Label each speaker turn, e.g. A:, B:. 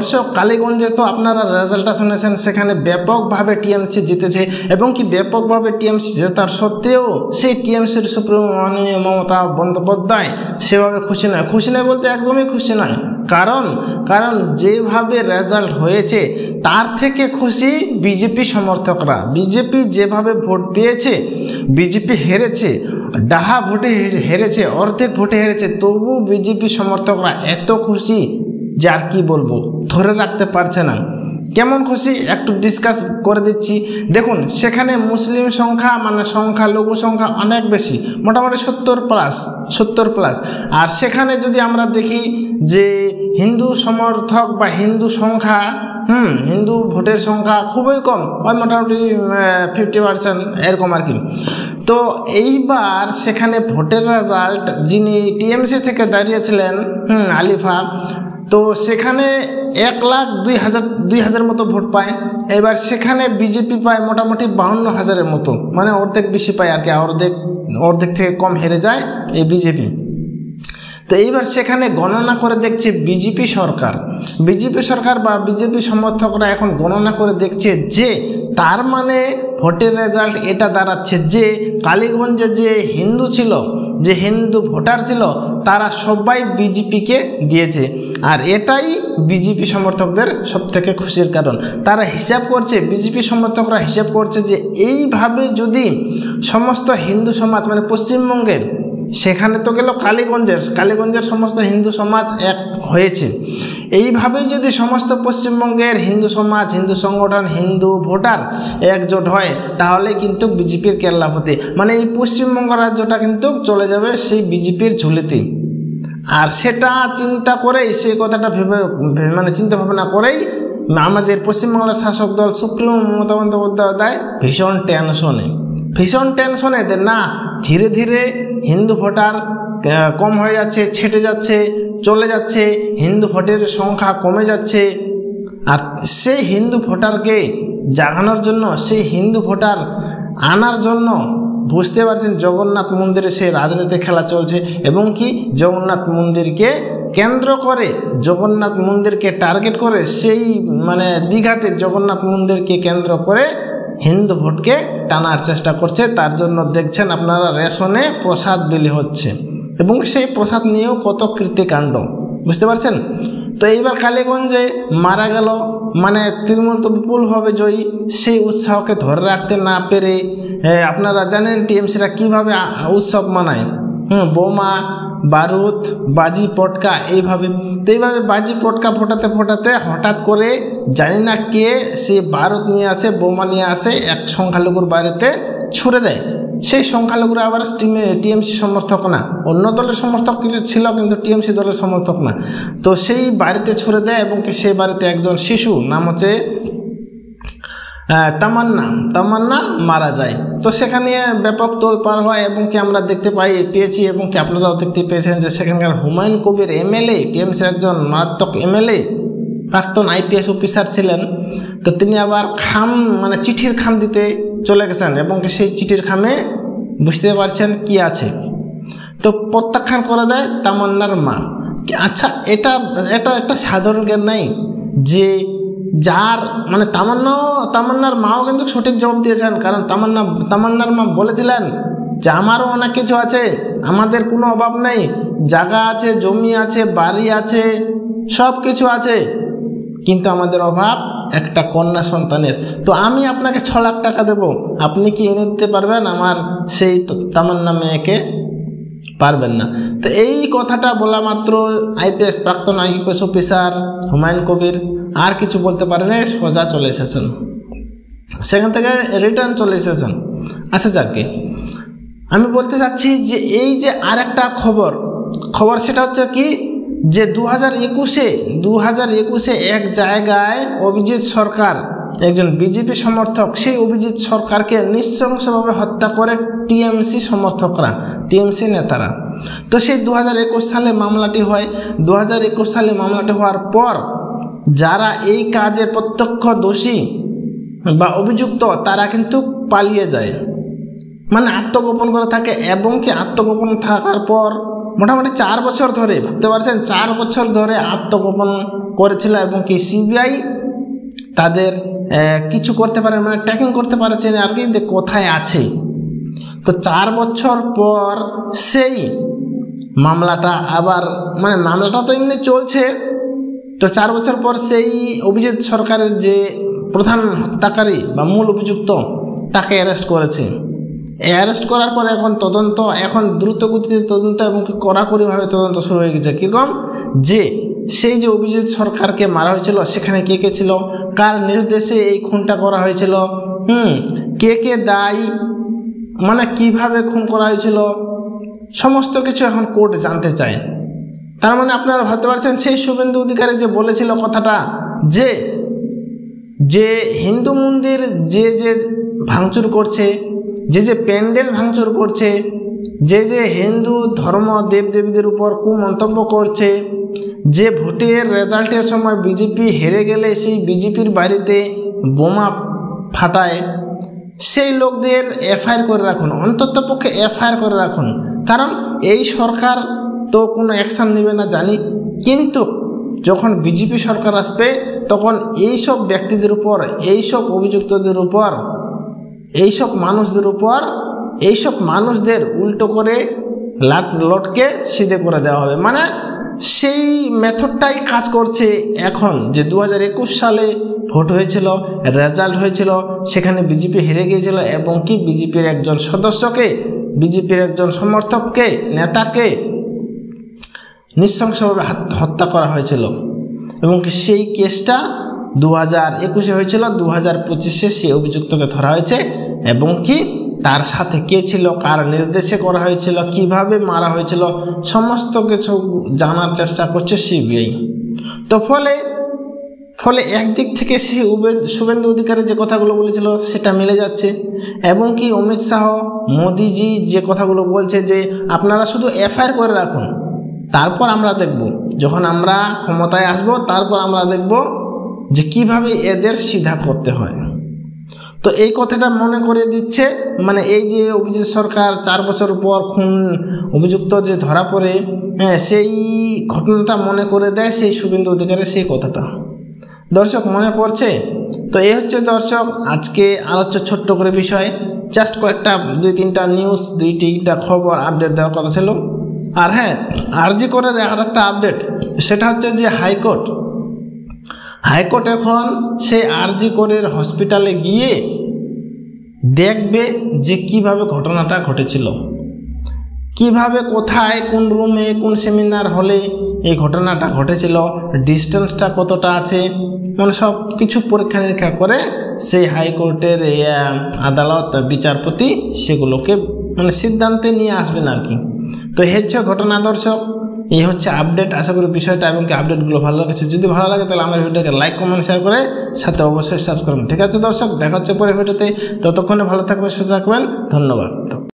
A: অবশ্য কালীগঞ্জে তো আপনারা রেজাল্টটা শুনেছেন, সেখানে ব্যাপকভাবে টিএমসি জিতেছে এবং কি ব্যাপকভাবে টিএমসি জেতার সত্ত্বেও সেই টিএমসির সুপ্রিমো মাননীয় মমতা বন্দ্যোপাধ্যায় সেভাবে খুশি নয়। খুশি নয় বলতে একদমই খুশি নয়, কারণ যেভাবে রেজাল্ট হয়েছে তার থেকে খুশি বিজেপি সমর্থকরা। বিজেপি যেভাবে ভোট পেয়েছে, বিজেপি হেরেছে, ডাহা ভোটে হেরেছে, অর্ধেক ভোটে হেরেছে, তবু বিজেপি সমর্থকরা এত খুশি যে আর কি বলবো, ধরে রাখতে পারছে না। কেমন খুশি একটু ডিসকাস করে দিচ্ছি। দেখুন, সেখানে মুসলিম সংখ্যা মানে সংখ্যালঘু সংখ্যা অনেক বেশি, মোটামুটি 70 প্লাস। আর সেখানে যদি আমরা দেখি যে হিন্দু সমর্থক বা হিন্দু সংখ্যা, হিন্দু ভোটের সংখ্যা খুবই কম, ওই মোটামুটি 50% এরকম আর কি। তো এইবার সেখানে ভোটের রেজাল্ট যিনি টিএমসি থেকে দাঁড়িয়েছিলেন আলিফা, তো সেখানে 1,02,000 মতো ভোট পায়। এবার সেখানে বিজেপি পায় মোটামুটি 52,000-এর মতো, মানে অর্ধেক বেশি পায় আর কি, অর্ধেক থেকে কম হেরে যায় এই বিজেপি। তো এইবার সেখানে গণনা করে দেখছে বিজেপি সরকার বা বিজেপি সমর্থকরা এখন গণনা করে দেখছে যে তার মানে ভোটের রেজাল্ট এটা দাঁড়াচ্ছে যে কালীগঞ্জে যে হিন্দু ভোটার ছিল তারা সবাই বিজেপিকে দিয়েছে। আর এটাই বিজেপি সমর্থকদের সবথেকে খুশির কারণ। তারা হিসাব করছে, বিজেপি সমর্থকরা হিসাব করছে যে এইভাবে যদি সমস্ত হিন্দু সমাজ মানে পশ্চিমবঙ্গের, সেখানে তো গেল কালীগঞ্জের সমস্ত হিন্দু সমাজ এক হয়েছে, এইভাবেই যদি সমস্ত পশ্চিমবঙ্গের হিন্দু সমাজ, হিন্দু সংগঠন, হিন্দু ভোটার একজোট হয় তাহলে কিন্তু বিজেপির কেল্লা হতে, মানে এই পশ্চিমবঙ্গ রাজ্যটা কিন্তু চলে যাবে সেই বিজেপির ঝুলিতে। আর সেটা চিন্তা করেই, সেই কথাটা মানে চিন্তা ভাবনা করেই আমাদের পশ্চিমবাংলার শাসক দল সুপ্রিমো মমতা বন্দ্যোপাধ্যায় ভীষণ টেনশনে না ধীরে ধীরে হিন্দু ভোটার কম হয়ে যাচ্ছে, ছেটে যাচ্ছে, চলে যাচ্ছে, হিন্দু ভোটের সংখ্যা কমে যাচ্ছে। আর সেই হিন্দু ভোটারকে জাগানোর জন্য, সেই হিন্দু ভোটার আনার জন্য বুঝতে পারছেন জগন্নাথ মন্দিরে সেই রাজনীতি খেলা চলছে এবং কি জগন্নাথ মন্দিরকে কেন্দ্র করে, জগন্নাথ মন্দিরকে টার্গেট করে, সেই মানে দীঘাতে জগন্নাথ মন্দিরকে কেন্দ্র করে হিন্দু ভোটকে টানার চেষ্টা করছে। তার জন্য দেখছেন আপনারা রেশনে প্রসাদ বিলি হচ্ছে এবং সেই প্রসাদ নিয়েও কত কীর্তিকাণ্ড, বুঝতে পারছেন। তো এইবার কালীগঞ্জে মারা গেল, মানে তৃণমূল তো বিপুলভাবে জয়ী, সেই উৎসাহকে ধরে রাখতে না পেরে আপনারা জানেন টিএমসিরা কীভাবে উৎসব মানায়, বোমা বারুদ বাজি পটকা এইভাবে। তো এইভাবে বাজি পটকা ফোটাতে হঠাৎ করে জানি না কে সে বারুদ নিয়ে আসে, বোমা নিয়ে আসে, এক সংখ্যালঘুর বাড়িতে ছুড়ে দেয়। সেই সংখ্যালঘুরা আবার টিএমসি সমর্থক না, অন্য দলের সমর্থক ছিল কিন্তু টিএমসি দলের সমর্থক না। তো সেই বাড়িতে ছুড়ে দেয় এবং সেই বাড়িতে একজন শিশু, নাম হচ্ছে তামান্না মারা যায়। তো সেখানে ব্যাপক তোলপাড় হয় এবং কি আমরা দেখতে পেয়েছি এবং কি আপনারাও দেখতে পেয়েছেন যে সেখানকার হুমায়ুন কবির এমএলএ, টিএমসির একজন মারাত্মক এমএলএ, প্রাক্তন আইপিএস অফিসার ছিলেন। তো তিনি আবার মানে চিঠির খাম দিতে চলে গেছেন এবং সেই চিঠির খামে বুঝতে পারছেন কি আছে, তো প্রত্যাখ্যান করে দেয় তামান্নার মা। আচ্ছা, এটা একটা সাধারণ জ্ঞান নাই যে যার মানে তামান্নার মাও কিন্তু সঠিক জবাব দিয়েছেন, কারণ তামান্নার মা বলেছিলেন যে আমারও অনেক কিছু আছে, আমাদের কোনো অভাব নেই, জায়গা আছে, জমি আছে, বাড়ি আছে, সব কিছু আছে, কিন্তু আমাদের অভাব একটা কন্যা সন্তানের। তো আমি আপনাকে 6 লাখ টাকা দেব, আপনি কি এনে দিতে পারবেন আমার সেই তামান্না মেয়েকে? পারবেন না। তো এই কথাটা বলা মাত্র প্রাক্তন আইপিএস অফিসার হুমায়ুন কবির আর কিছু বলতে পারেন, সোজা চলে এসেছেন, সেখান থেকে রিটার্ন চলে এসেছেন। আচ্ছা যাকে আমি বলতে চাচ্ছি যে এই যে আর একটা খবর সেটা হচ্ছে কি যে 2021-এ এক জায়গায় অভিজিৎ সরকার, একজন বিজেপি সমর্থক, সেই অভিজিৎ সরকারকে নৃশংসভাবে হত্যা করে টিএমসি সমর্থকরা, টিএমসি নেতারা। তো সেই 2021 সালে মামলাটি হয়। 2021 সালে মামলাটি হওয়ার পর যারা এই কাজের প্রত্যক্ষ দোষী বা অভিযুক্ত তারা কিন্তু পালিয়ে যায়, মানে আত্মগোপন করে থাকে এবং কি আত্মগোপন থাকার পর মোটামুটি 4 বছর ধরে, ভাবতে পারছেন 4 বছর ধরে আত্মগোপন করেছিল এবং কি সিবিআই তাদের কিছু করতে পারে, মানে ট্র্যাকিং করতে পারছে আর কি কোথায় আছে। তো 4 বছর পর সেই মামলাটা আবার, মানে মামলাটা তো এমনি চলছে, তো 4 বছর পর সেই অভিজিৎ সরকারের যে প্রধান হত্যাকারী বা মূল অভিযুক্ত তাকে অ্যারেস্ট করেছে। অ্যারেস্ট করার পর এখন তদন্ত, এখন দ্রুত গতিতে তদন্ত এবং কড়াকড়িভাবে তদন্ত শুরু হয়ে গেছে। কীরকম যে সেই যে অভিজিৎ সরকারকে মারা হয়েছিল সেখানে কে কে ছিল, কার নির্দেশে এই খুনটা করা হয়েছিল, কে কে দায়ী, মানে কিভাবে খুন করা হয়েছিল, সমস্ত কিছু এখন কোর্ট জানতে চায়। তার মানে আপনারা ভাবতে পারছেন সেই শুভেন্দু অধিকারী যে বলেছিল কথাটা, যে হিন্দু মন্দির যে ভাঙচুর করছে, যে প্যান্ডেল ভাঙচুর করছে, যে হিন্দু ধর্ম দেবদেবীদের উপর কুমন্তব্য করছে, যে ভোটের রেজাল্টের সময় বিজেপি হেরে গেলে সেই বিজেপির বাড়িতে বোমা ফাটায়, সেই লোকদের এফআইআর করে রাখুন, অন্ততপক্ষে এফআইআর করে রাখুন। কারণ এই সরকার তো কোনো অ্যাকশান নেবে না জানি, কিন্তু যখন বিজেপি সরকার আসবে তখন এইসব ব্যক্তিদের উপর, এইসব অভিযুক্তদের উপর, এইসব মানুষদের উপর, এইসব মানুষদের উল্টো করে লটকে সিধে করে দেওয়া হবে। মানে সেই মেথডটাই কাজ করছে এখন, যে 2021 সালে ভোট হয়েছিল, রেজাল্ট হয়েছিল, সেখানে বিজেপি হেরে গিয়েছিল এবং কি বিজেপির একজন সদস্যকে, বিজেপির একজন সমর্থককে, নেতাকে নৃশংসভাবে হত্যা করা হয়েছিল এবং কি সেই কেসটা 2021 হয়েছিল, 2025 সেই অভিযুক্তকে ধরা হয়েছে এবং কি তার সাথে কে ছিল, কার নির্দেশে করা হয়েছিল, কিভাবে মারা হয়েছিল, সমস্ত কিছু জানার চেষ্টা করছে সিবিআই। তো ফলে একদিক থেকে সেই শুভেন্দু অধিকারী যে কথাগুলো বলেছিল সেটা মিলে যাচ্ছে এবং কি অমিত শাহ, মোদিজি যে কথাগুলো বলছে যে আপনারা শুধু এফআইআর করে রাখুন, তারপর আমরা দেখব, যখন আমরা ক্ষমতায় আসব তারপর আমরা দেখব যে কিভাবে এদের সিধা করতে হয়। তো এই কথাটা মনে করে দিচ্ছে, মানে এই যে অভিজিৎ সরকার 4 বছর পর খুন অভিযুক্ত যে ধরা পড়ে, সেই ঘটনাটা মনে করে দেয় সেই শুভেন্দু অধিকারী সেই কথাটা। দর্শক মনে পড়ছে? তো এই হচ্ছে দর্শক আজকে আলোচ্য ছোট্ট করে বিষয়, জাস্ট কয়েকটা 2-3টা নিউজ, 2-3টা খবর আপডেট দেওয়ার কথা ছিল। আর হ্যাঁ, আরজি করের আর একটা আপডেট, সেটা হচ্ছে যে হাইকোর্ট এখন সেই আরজি করের হসপিটালে গিয়ে দেখবে যে কিভাবে ঘটনাটা ঘটেছিল, কিভাবে, কোথায়, কোন রুমে, কোন সেমিনার হলে এই ঘটনাটা ঘটেছিল, ডিস্টেন্সটা কতটা আছে, মানে সব কিছু পরীক্ষা নিরীক্ষা করে সেই হাইকোর্টের আদালত বিচারপতি সেগুলোকে মানে সিদ্ধান্তে নিয়ে আসবেন আর কি। তো এই হচ্ছে ঘটনা দর্শক, এই হচ্ছে আপডেট। আশা করি বিষয়টা এবং কি আপডেটগুলো ভালো লাগছে। যদি ভালো লাগে তাহলে আমার ভিডিওকে লাইক, কমেন্ট, শেয়ার করে সাথে অবশ্যই সাবস্ক্রাইব করবেন। ঠিক আছে দর্শক, দেখা হচ্ছে পরের ভিডিওতে, ততক্ষণে ভালো থাকবেন, সুস্থ থাকবেন, ধন্যবাদ।